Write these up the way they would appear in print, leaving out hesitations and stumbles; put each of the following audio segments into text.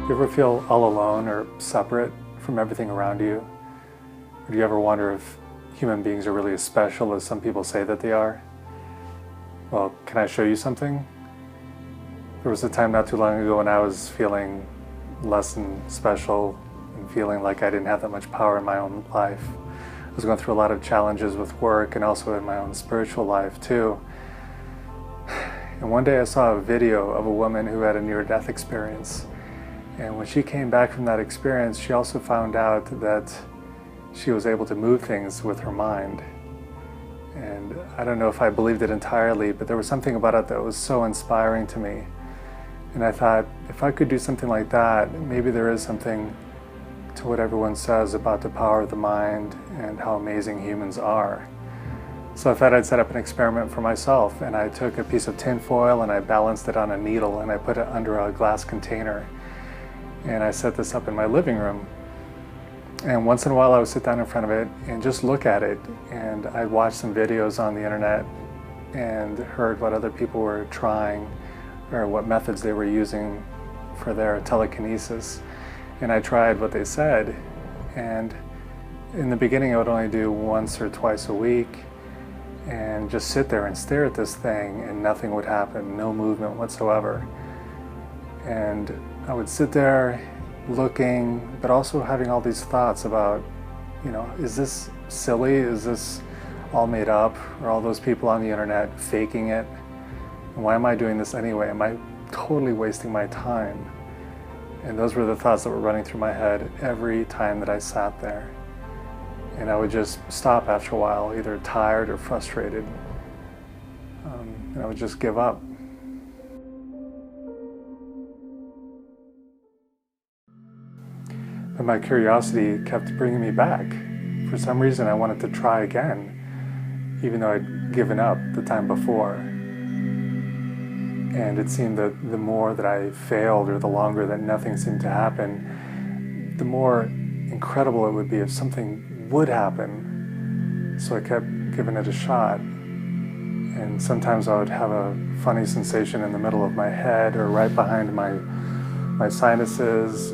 Do you ever feel all alone or separate from everything around you? Or do you ever wonder if human beings are really as special as some people say that they are? Well, can I show you something? There was a time not too long ago when I was feeling less than special and feeling like I didn't have that much power in my own life. I was going through a lot of challenges with work and also in my own spiritual life too. And one day I saw a video of a woman who had a near-death experience. And when she came back from that experience, she also found out that she was able to move things with her mind. And I don't know if I believed it entirely, but there was something about it that was so inspiring to me. And I thought, if I could do something like that, maybe there is something to what everyone says about the power of the mind and how amazing humans are. So I thought I'd set up an experiment for myself, and I took a piece of tin foil and I balanced it on a needle and I put it under a glass container. And I set this up in my living room. And once in a while I would sit down in front of it and just look at it. And I'd watch some videos on the internet and heard what other people were trying or what methods they were using for their telekinesis. And I tried what they said. And in the beginning I would only do once or twice a week and just sit there and stare at this thing and nothing would happen, no movement whatsoever. And I would sit there looking, but also having all these thoughts about, is this silly? Is this all made up? Are all those people on the internet faking it? And why am I doing this anyway? Am I totally wasting my time? And those were the thoughts that were running through my head every time that I sat there. And I would just stop after a while, either tired or frustrated. And I would just give up. But my curiosity kept bringing me back. For some reason I wanted to try again, even though I'd given up the time before. And it seemed that the more that I failed, or the longer that nothing seemed to happen, the more incredible it would be if something would happen. So I kept giving it a shot. And sometimes I would have a funny sensation in the middle of my head or right behind my sinuses.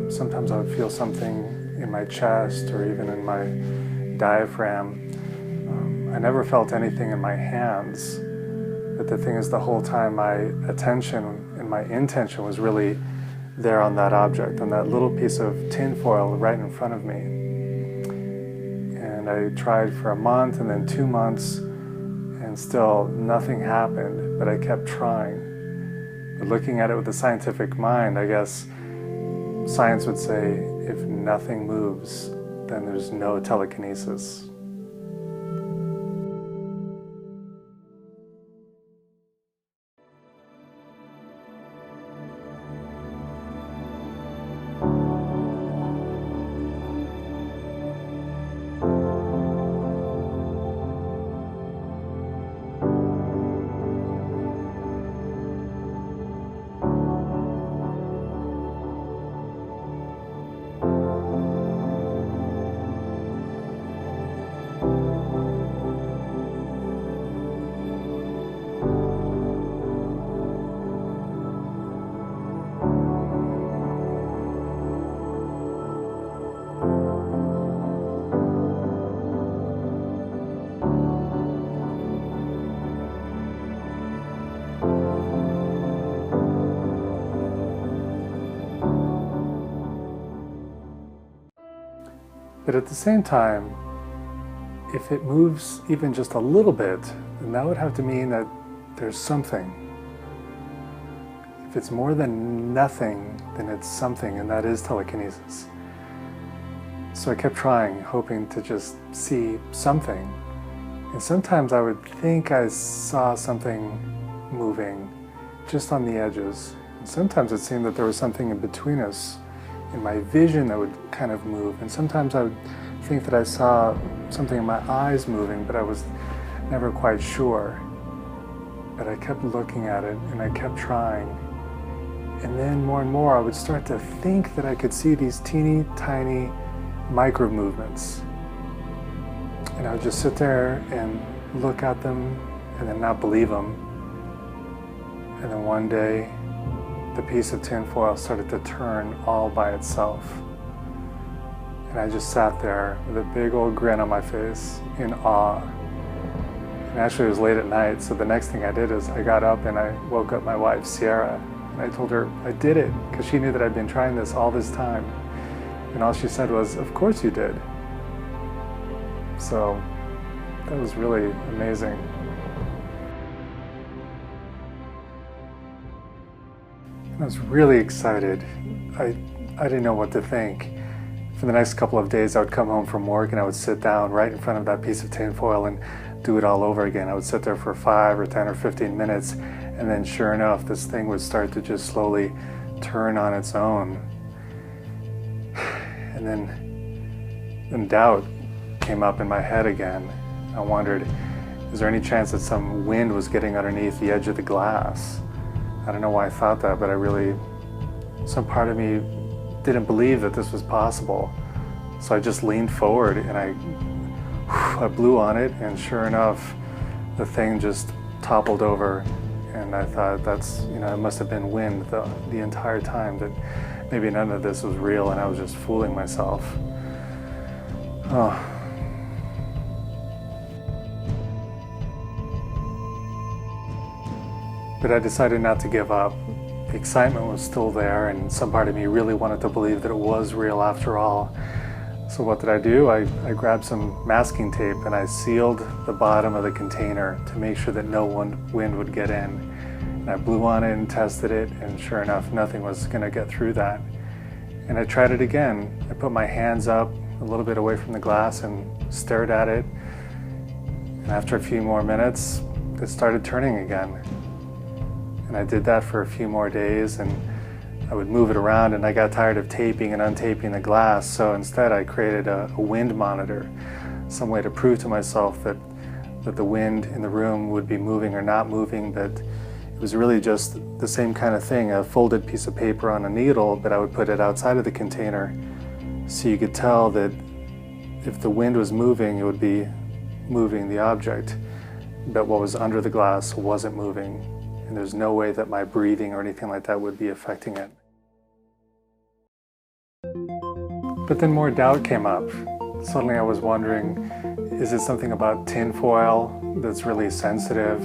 Sometimes I would feel something in my chest or even in my diaphragm. I never felt anything in my hands, but the thing is, the whole time my attention and my intention was really there on that object, on that little piece of tin foil right in front of me. And I tried for a month and then 2 months, and still nothing happened, but I kept trying. But looking at it with the scientific mind, I guess science would say, if nothing moves, then there's no telekinesis. But at the same time, if it moves even just a little bit, then that would have to mean that there's something. If it's more than nothing, then it's something, and that is telekinesis. So I kept trying, hoping to just see something. And sometimes I would think I saw something moving just on the edges. And sometimes it seemed that there was something in between us, in my vision, that would kind of move. And sometimes I would think that I saw something in my eyes moving, but I was never quite sure. But I kept looking at it and I kept trying. And then more and more I would start to think that I could see these teeny tiny micro movements. And I would just sit there and look at them and then not believe them. And then one day the piece of tinfoil started to turn all by itself. And I just sat there with a big old grin on my face in awe. And actually it was late at night, so the next thing I did is I got up and I woke up my wife, Sierra, and I told her I did it, because she knew that I'd been trying this all this time. And all she said was, "Of course you did." So that was really amazing. I was really excited. I didn't know what to think. For the next couple of days, I would come home from work and I would sit down right in front of that piece of tinfoil and do it all over again. I would sit there for 5 or 10 or 15 minutes, and then sure enough, this thing would start to just slowly turn on its own. And then doubt came up in my head again. I wondered, is there any chance that some wind was getting underneath the edge of the glass? I don't know why I thought that, but some part of me didn't believe that this was possible. So I just leaned forward and I blew on it, and sure enough, the thing just toppled over. And I thought, it must have been wind the entire time, that maybe none of this was real and I was just fooling myself. Oh. But I decided not to give up. The excitement was still there, and some part of me really wanted to believe that it was real after all. So what did I do? I grabbed some masking tape and I sealed the bottom of the container to make sure that no wind would get in. And I blew on it and tested it, and sure enough, nothing was going to get through that. And I tried it again. I put my hands up a little bit away from the glass and stared at it. And after a few more minutes, it started turning again. And I did that for a few more days, and I would move it around, and I got tired of taping and untaping the glass, so instead I created a wind monitor, some way to prove to myself that the wind in the room would be moving or not moving, but it was really just the same kind of thing, a folded piece of paper on a needle, but I would put it outside of the container so you could tell that if the wind was moving, it would be moving the object, but what was under the glass wasn't moving. And there's no way that my breathing or anything like that would be affecting it. But then more doubt came up. Suddenly I was wondering, is it something about tinfoil that's really sensitive?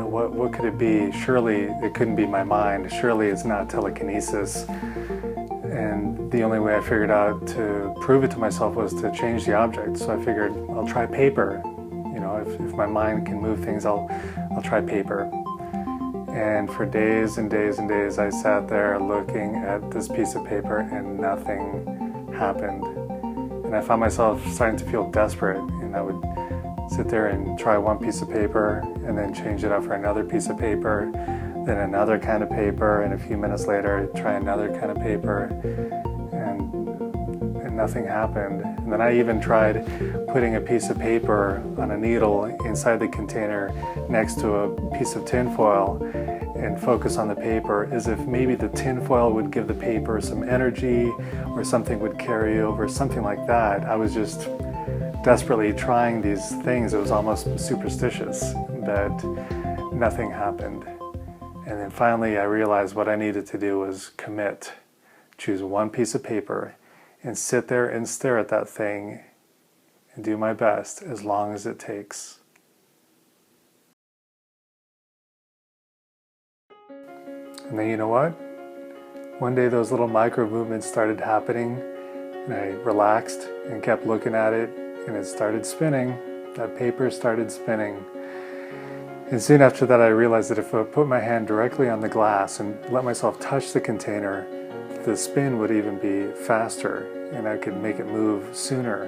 What could it be? Surely it couldn't be my mind. Surely it's not telekinesis. And the only way I figured out to prove it to myself was to change the object. So I figured I'll try paper. If my mind can move things, I'll try paper. And for days and days and days, I sat there looking at this piece of paper and nothing happened. And I found myself starting to feel desperate, and I would sit there and try one piece of paper and then change it up for another piece of paper, then another kind of paper, and a few minutes later, try another kind of paper, and nothing happened. And then I even tried putting a piece of paper on a needle inside the container next to a piece of tinfoil and focus on the paper as if maybe the tinfoil would give the paper some energy or something would carry over, something like that. I was just desperately trying these things. It was almost superstitious, but nothing happened. And then finally I realized what I needed to do was commit, choose one piece of paper and sit there and stare at that thing and do my best as long as it takes. And then you know what? One day those little micro movements started happening, and I relaxed and kept looking at it, and it started spinning. That paper started spinning. And soon after that I realized that if I put my hand directly on the glass and let myself touch the container, the spin would even be faster and I could make it move sooner.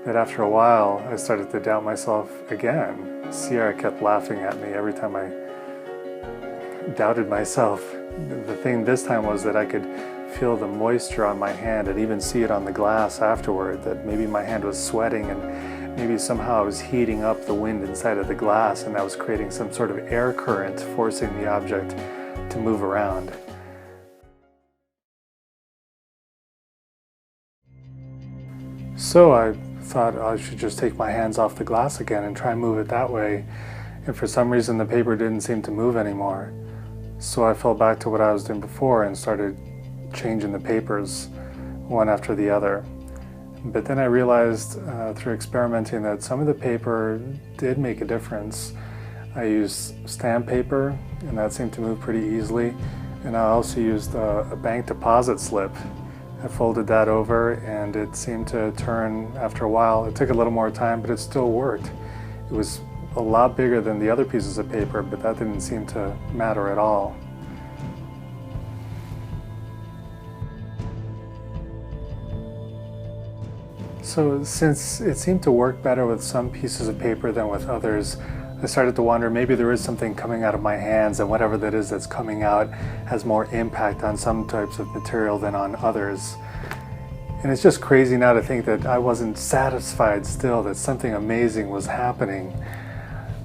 But after a while, I started to doubt myself again. Sierra kept laughing at me every time I doubted myself. The thing this time was that I could feel the moisture on my hand and even see it on the glass afterward, that maybe my hand was sweating and maybe somehow I was heating up the wind inside of the glass and that was creating some sort of air current forcing the object to move around. So I thought I should just take my hands off the glass again and try and move it that way. and for some reason the paper didn't seem to move anymore. So I fell back to what I was doing before and started changing the papers one after the other. But then I realized through experimenting that some of the paper did make a difference. I used stamp paper, and that seemed to move pretty easily. And I also used a bank deposit slip. I folded that over, and it seemed to turn after a while. It took a little more time, but it still worked. It was a lot bigger than the other pieces of paper, but that didn't seem to matter at all. So since it seemed to work better with some pieces of paper than with others, I started to wonder maybe there is something coming out of my hands, and whatever that is that's coming out has more impact on some types of material than on others. And it's just crazy now to think that I wasn't satisfied still, that something amazing was happening.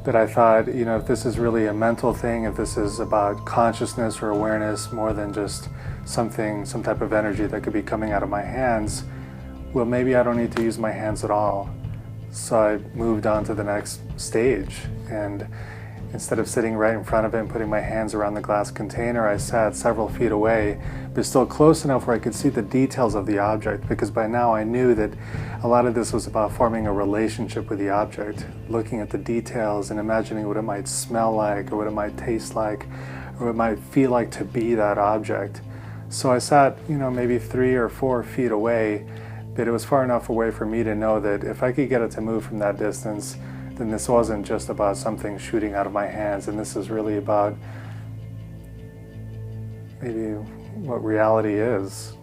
That I thought, if this is really a mental thing, if this is about consciousness or awareness more than just some type of energy that could be coming out of my hands, well, maybe I don't need to use my hands at all. So I moved on to the next stage, and instead of sitting right in front of it and putting my hands around the glass container, I sat several feet away, but still close enough where I could see the details of the object, because by now I knew that a lot of this was about forming a relationship with the object, looking at the details and imagining what it might smell like, or what it might taste like, or what it might feel like to be that object. So I sat, maybe 3 or 4 feet away, but it was far enough away for me to know that if I could get it to move from that distance, then this wasn't just about something shooting out of my hands, and this is really about maybe what reality is.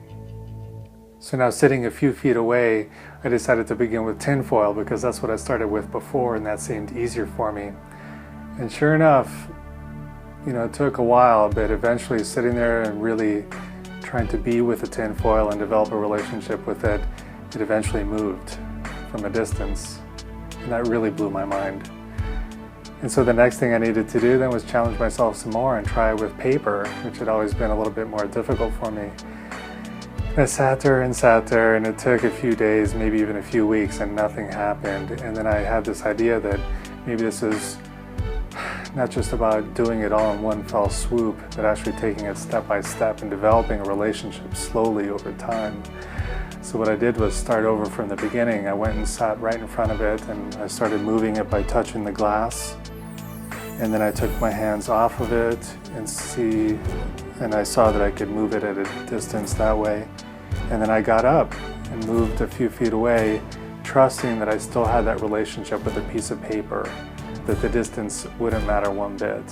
So now, sitting a few feet away, I decided to begin with tinfoil because that's what I started with before, and that seemed easier for me. And sure enough, it took a while, but eventually sitting there and really trying to be with the tinfoil and develop a relationship with it, it eventually moved from a distance. And that really blew my mind. And so the next thing I needed to do then was challenge myself some more and try it with paper, which had always been a little bit more difficult for me. I sat there, and it took a few days, maybe even a few weeks, and nothing happened. And then I had this idea that maybe this is not just about doing it all in one fell swoop, but actually taking it step by step and developing a relationship slowly over time. So what I did was start over from the beginning. I went and sat right in front of it, and I started moving it by touching the glass. And then I took my hands off of it and I saw that I could move it at a distance that way. And then I got up and moved a few feet away, trusting that I still had that relationship with a piece of paper, that the distance wouldn't matter one bit.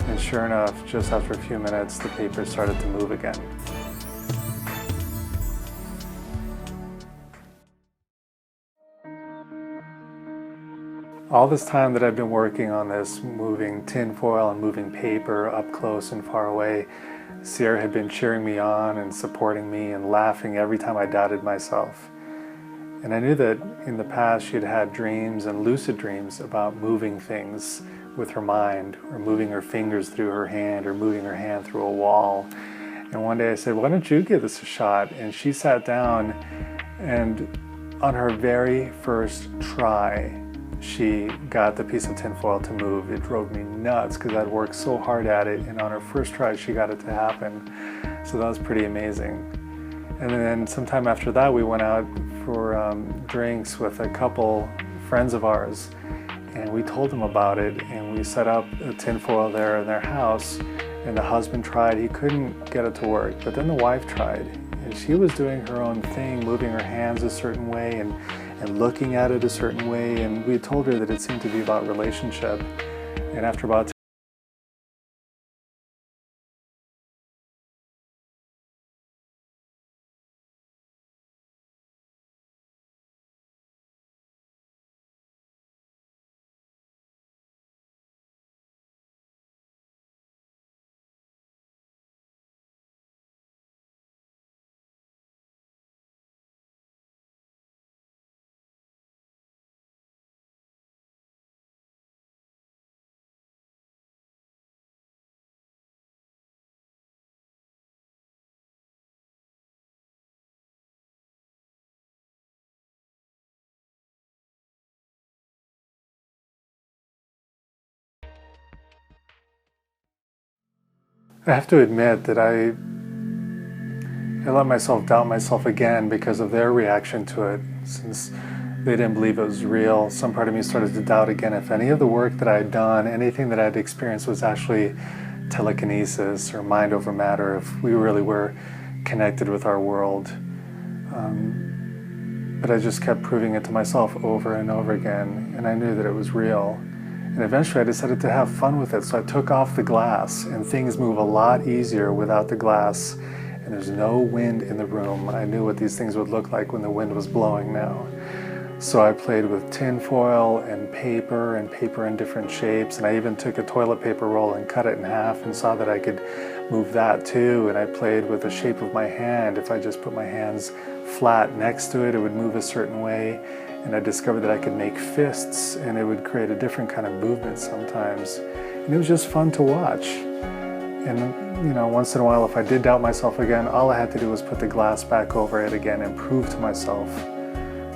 And sure enough, just after a few minutes, the paper started to move again. All this time that I've been working on this, moving tinfoil and moving paper up close and far away, Sierra had been cheering me on and supporting me and laughing every time I doubted myself. And I knew that in the past she'd had dreams and lucid dreams about moving things with her mind, or moving her fingers through her hand, or moving her hand through a wall. And one day I said, why don't you give this a shot? And she sat down, and on her very first try, she got the piece of tinfoil to move. It drove me nuts because I'd worked so hard at it, and on her first try she got it to happen. So that was pretty amazing. And then sometime after that we went out for drinks with a couple friends of ours, and we told them about it, and we set up a tinfoil there in their house, and the husband tried. He couldn't get it to work, but then the wife tried, and she was doing her own thing, moving her hands a certain way and looking at it a certain way, and we told her that it seemed to be about relationship. And after about I have to admit that I let myself doubt myself again because of their reaction to it. Since they didn't believe it was real, some part of me started to doubt again if any of the work that I had done, anything that I had experienced was actually telekinesis or mind over matter, if we really were connected with our world. But I just kept proving it to myself over and over again, and I knew that it was real. And eventually I decided to have fun with it, so I took off the glass, and things move a lot easier without the glass, and there's no wind in the room. I knew what these things would look like when the wind was blowing now. So I played with tin foil and paper in different shapes, and I even took a toilet paper roll and cut it in half and saw that I could move that too. And I played with the shape of my hand. If I just put my hands flat next to it, it would move a certain way. And I discovered that I could make fists, and it would create a different kind of movement sometimes. And it was just fun to watch. And once in a while, if I did doubt myself again, all I had to do was put the glass back over it again and prove to myself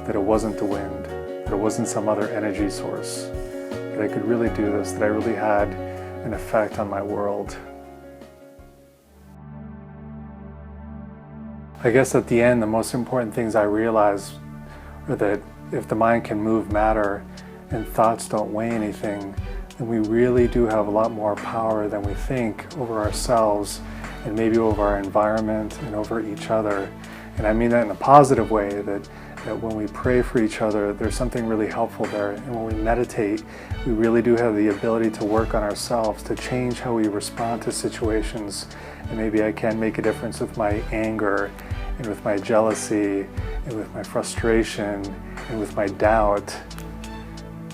that it wasn't the wind, that it wasn't some other energy source, that I could really do this, that I really had an effect on my world. I guess at the end, the most important things I realized are that if the mind can move matter and thoughts don't weigh anything, then we really do have a lot more power than we think over ourselves and maybe over our environment and over each other. And I mean that in a positive way, that when we pray for each other, there's something really helpful there. And when we meditate, we really do have the ability to work on ourselves, to change how we respond to situations. And maybe I can make a difference with my anger, and with my jealousy, and with my frustration, and with my doubt.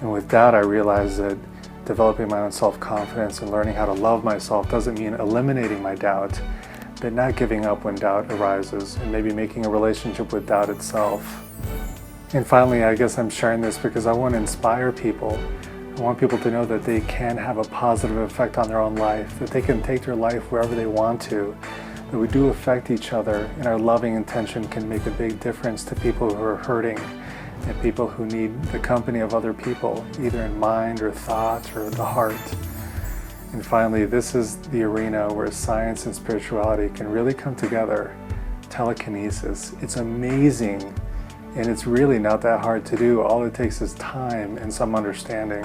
And with doubt, I realized that developing my own self-confidence and learning how to love myself doesn't mean eliminating my doubt, but not giving up when doubt arises, and maybe making a relationship with doubt itself. And finally, I guess I'm sharing this because I want to inspire people. I want people to know that they can have a positive effect on their own life, that they can take their life wherever they want to, that we do affect each other, and our loving intention can make a big difference to people who are hurting and people who need the company of other people, either in mind or thought or the heart. And finally, this is the arena where science and spirituality can really come together. Telekinesis. It's amazing, and it's really not that hard to do. All it takes is time and some understanding.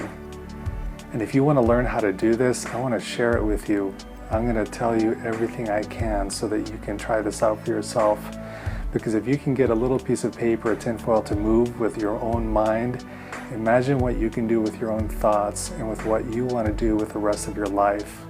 And if you want to learn how to do this, I want to share it with you. I'm going to tell you everything I can so that you can try this out for yourself. Because if you can get a little piece of paper, a tinfoil, to move with your own mind, imagine what you can do with your own thoughts and with what you want to do with the rest of your life.